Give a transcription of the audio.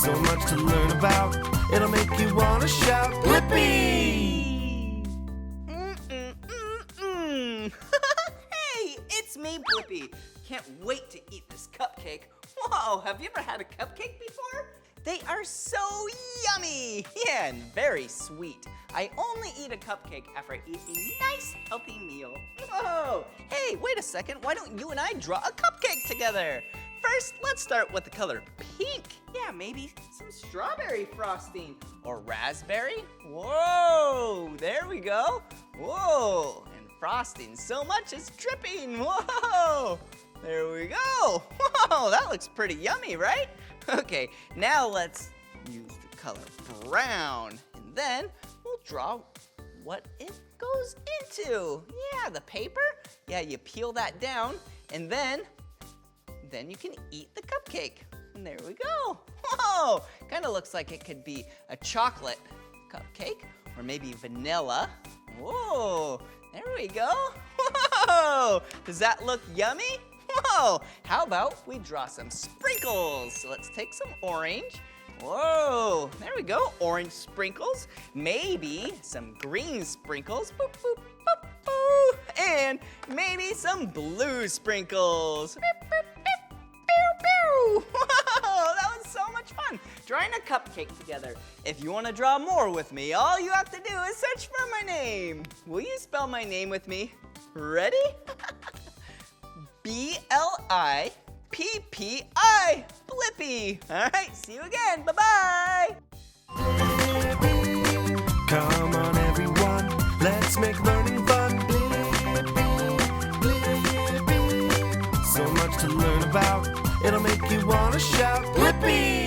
So much to learn about, it'll make you want to shout, Blippi! Hey, it's me, Blippi. Can't wait to eat this cupcake. Whoa, have you ever had a cupcake before? They are so yummy, yeah, and very sweet. I only eat a cupcake after I eat a nice, healthy meal. Whoa, hey, wait a second. Why don't you and I draw a cupcake together? First, let's start with the color pink. Yeah, maybe some strawberry frosting or raspberry. Whoa, there we go. Whoa, and frosting so much it's dripping. Whoa, there we go. Whoa, that looks pretty yummy, right? Okay, now let's use the color brown, and then we'll draw what it goes into. Yeah, the paper. Yeah, you peel that down, and then you can eat the cupcake. And there we go. Whoa, kind of looks like it could be a chocolate cupcake, or maybe vanilla. Whoa, there we go. Whoa, does that look yummy? Whoa, how about we draw some sprinkles? So let's take some orange. Whoa, there we go, orange sprinkles. Maybe some green sprinkles. Boop, boop, boop, boop. And maybe some blue sprinkles. Beep, beep, beep, pew, pew. Whoa, that was so much fun, drawing a cupcake together. If you want to draw more with me, all you have to do is search for my name. Will you spell my name with me? Ready? B-L-I-P-P-I, Blippi. All right, see you again. Bye-bye. Blippi, come on everyone, let's make learning fun. Blippi, so much to learn about, it'll make you want to shout, Blippi!